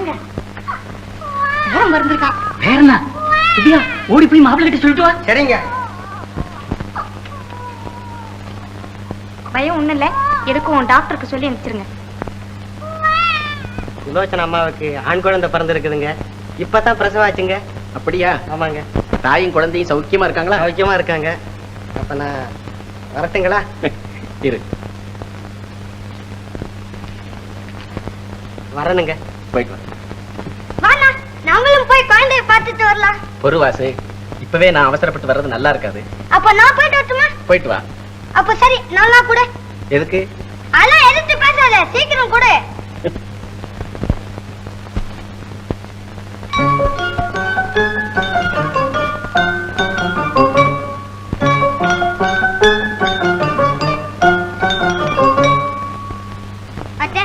என்னங்க பேரம் மறந்துருக்கான். பேரனா? திவ்யா ஓடி போய் மாப்பிள்ளை கிட்ட சொல்லிட்டு வா. சரிங்க. பயம் ஒண்ணும் இல்ல, எதுக்கும் டாக்டருக்கு சொல்லி அனுப்பிச்சிருங்க. சுலோச்சன அம்மாவுக்கு ஆண் குழந்தை பிறந்திருக்குதுங்க. இப்பதான் பிரசவம் ஆச்சுங்க. அப்படியா? ஆமாங்க. தாயும் குழந்தையும் சௌக்கியமா இருக்காங்களா? சௌக்கியமா இருக்காங்க. அப்ப நான் வரட்டுங்களா? இரு, வரணுங்க. போயிட்டு வா. வாண்ணா, நாங்களும் போய் குழந்தைய பார்த்துட்டு வரலாம். பொறுவாசு, இப்பவே நான் அவசரப்பட்டு வர்றது நல்லா இருக்காது. அப்ப நான் போயிட்டு வரட்டுமா? போயிட்டு வா. அப்ப சரி, நல்லா கூட. எதுக்கு? அதெல்லாம் எதிர்த்து பேசாத, சீக்கிரம் கூட. அத்தை,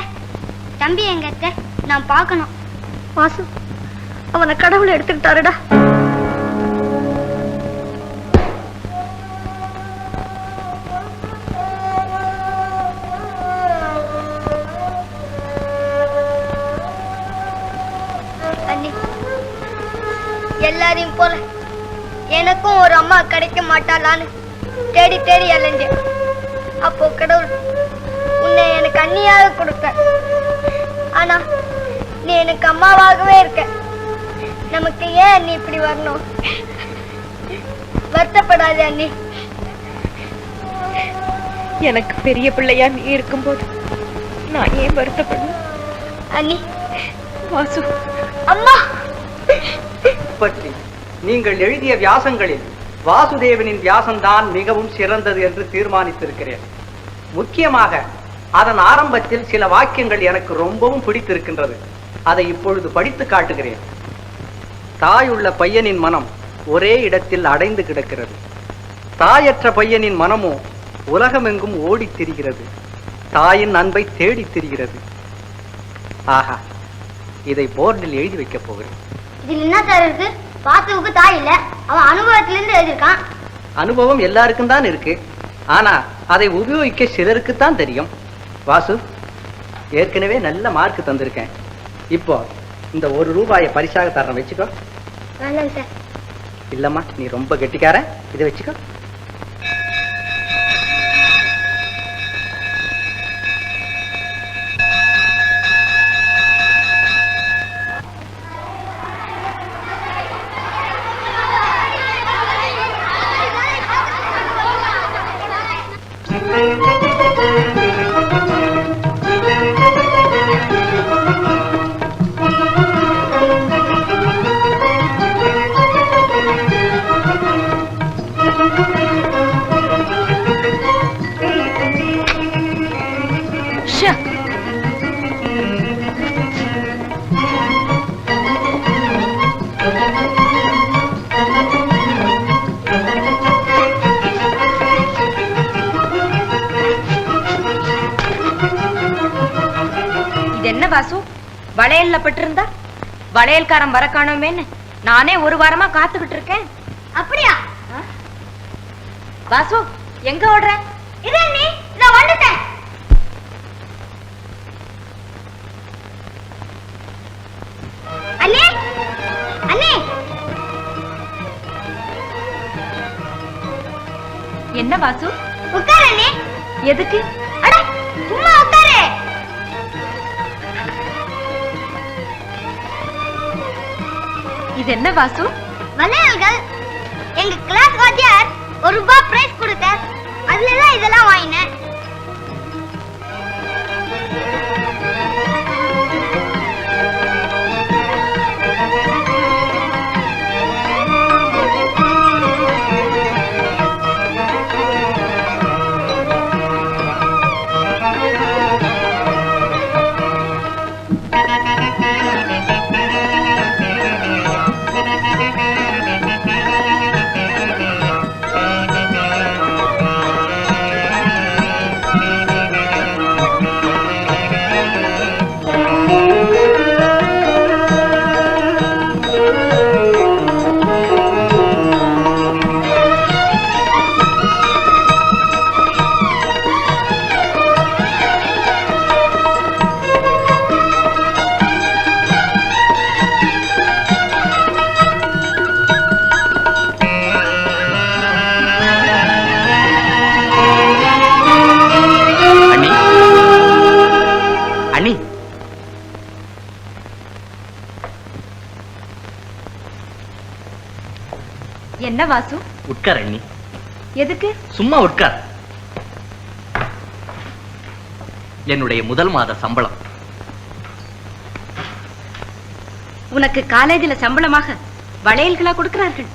தம்பி எங்க அத்தை? நான் பார்க்கணும். வாசு, அவனை கடவுள் எடுத்துக்கிட்டாருடா. எல்லாரையும் போல எனக்கும் ஒரு அம்மா கிடைக்க மாட்டாளான்னு தேடி தேடி அலைஞ்சேன். அப்போ கடவுள் உன்னை எனக்கு அண்ணியாக கொடுக்க, ஆனா நீ எனக்கு அம்மாவாகவே இருக்க. நமக்கு ஏன் அண்ணி இப்படி வரணும்? வருத்தப்படாதே அண்ணி. எனக்கு பெரிய பிள்ளையா நீ இருக்கும்போது நான் ஏன் வருத்தப்படணும்? அண்ணி. வாசு. அம்மா. பற்றி நீங்கள் எழுதிய வியாசங்களில் வாசுதேவனின் வியாசம்தான் மிகவும் சிறந்தது என்று தீர்மானித்திருக்கிறேன். முக்கியமாக அதன் ஆரம்பத்தில் சில வாக்கியங்கள் எனக்கு ரொம்பவும் பிடித்திருக்கின்றது. அதை இப்பொழுது படித்து காட்டுகிறேன். தாயுள்ள பையனின் மனம் ஒரே இடத்தில் அடைந்து கிடக்கிறது. தாயற்ற பையனின் மனமோ உலகமெங்கும் ஓடித் திரிகிறது. தாயின் அன்பை தேடித் திரிகிறது. ஆஹா, இதை போர்டில் எழுதி வைக்கப் போகிறேன். இதுல என்ன சார் இருக்கு? பாத்துவுக்கு தாய் இல்ல, அவன் அனுபவத்திலிருந்து எழுதியிருக்கான். அனுபவம் எல்லாருக்கும் தான் இருக்கு, ஆனா அதை உபயோகிக்க சிலருக்கு தான் தெரியும். வாசு, ஏற்கனவே நல்ல மார்க் தந்திருக்கேன். இப்போ இந்த ₹1 பரிசாக தரேன், வச்சுக்கோ. நல்லது சார். இல்லம்மா, நீ ரொம்ப கெட்டிக்கார, இதை வச்சுக்கோ. என்ன வாசு, வளையல்ல பட்டிருந்தா வளையல்காரன் வர காணோமேன்னு நானே ஒரு வாரமா காத்துக்கிட்டு இருக்கேன். அப்படியா? வாசு, எங்க ஓடுற? இது நீ, நான் வந்துட்டேன். அண்ணே, அண்ணே. என்ன வாசு? உட்காரு அண்ணே. எதுக்கு? அட, சும்மா உட்காரு. இது என்ன வாசு? வளையல்கள். எங்க கிளாஸ் வாத்தியார் ₹1 பிரைஸ் கொடுத்தார். அதுலதான் இதெல்லாம் வாங்கினேன். என்ன வாசு? உட்கார் அண்ணி. எதுக்கு? சும்மா உட்கார். என்னுடைய முதல் மாத சம்பளம். உனக்கு காலேஜில சம்பளமாக வளையல்களா கொடுக்கிறார்கள்?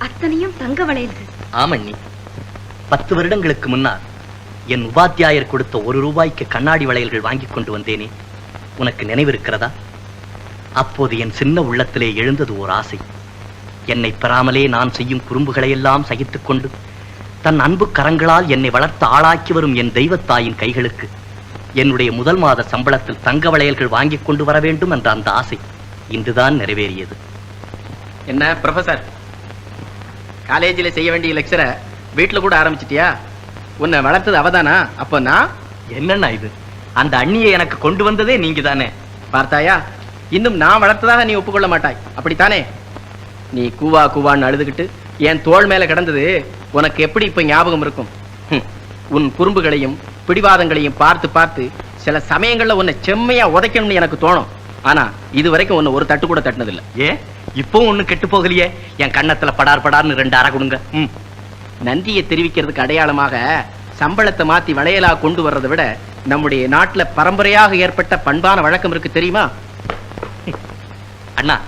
அத்தனையும் தங்க வளையல்கள். ஆமண்ணி, 10 வருடங்களுக்கு முன்னால் என் உபாத்தியாயர் கொடுத்த 1 ரூபாய்க்கு கண்ணாடி வளையல்கள் வாங்கி கொண்டு வந்தேனே, உனக்கு நினைவிருக்கிறதா? அப்போது என் சின்ன உள்ளத்திலே எழுந்தது ஓர் ஆசை. என்னை பெறாமலே நான் செய்யும் குறும்புகளை எல்லாம் சகித்துக் கொண்டு தன் அன்பு கரங்களால் என்னை வளர்த்து ஆளாக்கி வரும் என் தெய்வத்தாயின் கைகளுக்கு என்னுடைய முதல் மாத சம்பளத்தில் தங்க வளையல்கள் வாங்கி கொண்டு வர வேண்டும் என்ற அந்த ஆசை இன்றுதான் நிறைவேறியது. என்ன ப்ரொஃபசர், காலேஜில் செய்ய வேண்டிய லெக்சரை வீட்டில் கூட ஆரம்பிச்சிட்டியா? உன்னை வளர்த்தது அவதானா? அப்போ நான் என்னன்னா இது? அந்த அண்ணியை எனக்கு கொண்டு வந்ததே நீங்க தானே. பார்த்தாயா, இன்னும் நான் வளர்த்ததாக நீ ஒப்புக்கொள்ள மாட்டாய், அப்படித்தானே? நீ கூவா கூவான்னு அழுதுகிட்டு என் தோள் மேல கிடந்தது உனக்கு எப்படி இப்ப ஞாபகம் இருக்கும்? உன் குறும்புகளையும் பிடிவாதங்களையும் பார்த்து பார்த்து சில சமயங்கள்ல உன்னை செம்மையா உதைக்கணும்னு எனக்கு தோணும். ஆனா இது வரைக்கும் உன்னை ஒரு தட்டு கூட தட்டினதில்லை. ஏன் இப்போ ஒண்ணு கெட்டு போகலையே? என் கண்ணத்துல படார் படார்னு 2 அறை கொடுங்க. நன்றியை தெரிவிக்கிறதுக்கு அடையாளமாக சம்பளத்தை மாத்தி வளையலா கொண்டு வர்றதை விட நம்முடைய நாட்டுல பரம்பரையாக ஏற்பட்ட பண்பான வழக்கம் இருக்கு, தெரியுமா? அண்ணா,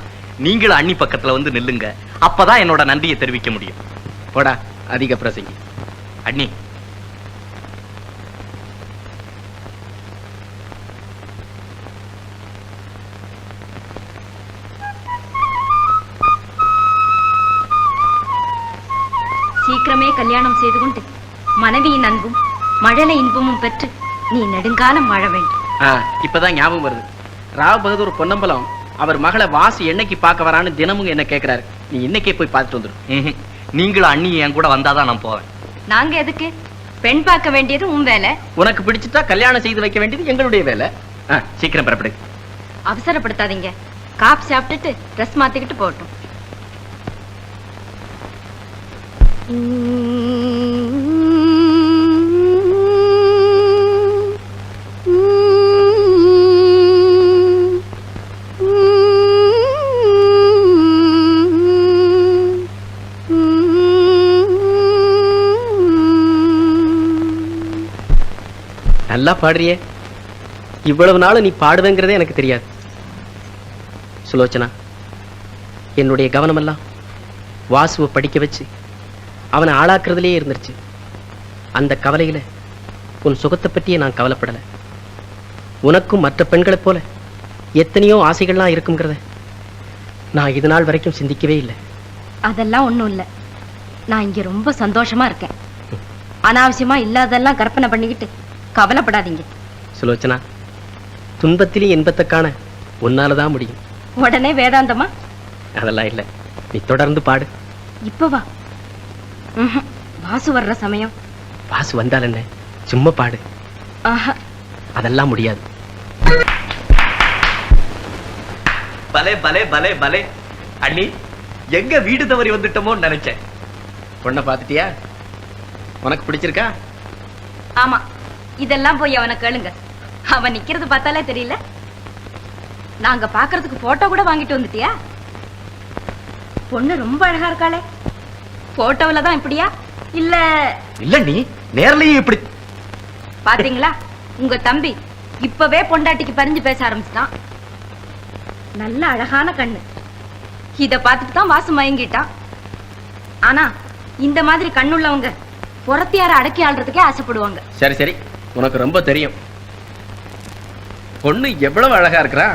நீங்களும் அண்ணி பக்கத்துல வந்து நில்லுங்க, அப்பதான் என்னோட நன்றியை தெரிவிக்க முடியும். போடா அதிக பிரசங்கி. அண்ணி, சீக்கிரமே கல்யாணம் செய்து கொண்டு மனைவியின் அன்பும் மழலை இன்பமும் பெற்று நீ நெடுங்காலம் வாழ வேண்டும். இப்பதான் ஞாபகம் வருது. ராவ் பகதூர் பொன்னம்பலம் அவர் மகளை வாசி என்னைக்கு பார்க்க வரான்னு தினமும் என்ன கேட்கிறாரு. நீ இன்னைக்கே போய் பார்த்துட்டு வந்துடும். நீங்களும் அண்ணி என் கூட வந்தாதான் நான் போவேன். நாங்க எதுக்கு? பெண் பார்க்க வேண்டியது உன் வேலை. உனக்கு பிடிச்சிட்டா கல்யாணம் செய்து வைக்க வேண்டியது எங்களுடைய வேலை. சீக்கிரம் புறப்படு. அவசரப்படுத்தாதீங்க. காப் சாப்பிட்டுட்டு ட்ரெஸ் மாத்திக்கிட்டு போகட்டும். நல்லா பாடுறியே. இவ்வளவு நாள் நீ பாடுவேங்கிறதே எனக்கு தெரியாது. சுலோச்சனா, என்னுடைய கவனமெல்லாம் வாசுவை படிக்க வச்சு அவனை ஆளாக்குறதுலே இருந்துருச்சு. அந்த கவலையில உன் சுகத்தை பற்றியே நான் கவலைப்படலை. உனக்கும் மற்ற பெண்களைப் போல எத்தனையோ ஆசைகள்லாம் இருக்குங்கிறத நான் இது நாள் வரைக்கும் சிந்திக்கவே இல்லை. அதெல்லாம் ஒண்ணும் இல்லை. நான் இங்க ரொம்ப சந்தோஷமா இருக்கேன். அனாவசியமா இல்லாதெல்லாம் கற்பனை பண்ணிக்கிட்டு கவலைப்படாதீங்க. சுலோச்சனா, துன்பத்திலேயே இன்பத்தை காண உன்னாலதான் முடியும். உடனே வேதாந்தமா? அதெல்லாம் இல்லை, நீ தொடர்ந்து பாடு. இப்பவா? வாசு வர்ற சமயம். வாசு வந்தால் என்ன, சும்மா பாடு. அதெல்லாம் முடியாது. பலே பலே பலே பலே. அண்ணி, எங்க வீடு தவறி வந்துட்டோமோ நினைச்சேன். பொண்ணை பார்த்துட்டியா? உனக்கு பிடிச்சிருக்கா? ஆமா, இதெல்லாம் போய் அவனை கேளுங்க. அவன் நிக்கிறது பார்த்தாலே தெரியல. நாங்க பாக்குறதுக்கு போட்டோ கூட வாங்கிட்டு வந்துட்டியா? பொண்ணு ரொம்ப அழகா இருக்காளே. போட்டோவில தான் இப்படியா இல்ல? இல்ல, நீ நேர்லயும் இப்படி. பாத்தீங்களா, உங்க தம்பி இப்பவே பொண்டாட்டிக்கு பறிஞ்சு பேச ஆரம்பிச்சுட்டான். நல்ல அழகான கண்ணு. இத பார்த்துட்டு தான் வாசு மயங்கிட்டான். ஆனா இந்த மாதிரி கண்ணுள்ளவங்க புறத்தியார அடக்கி ஆள்றதுக்கே ஆசைப்படுவாங்க. சரி சரி, உனக்கு ரொம்ப தெரியும். பொண்ணு எவ்வளவு அழகா இருக்கிறா.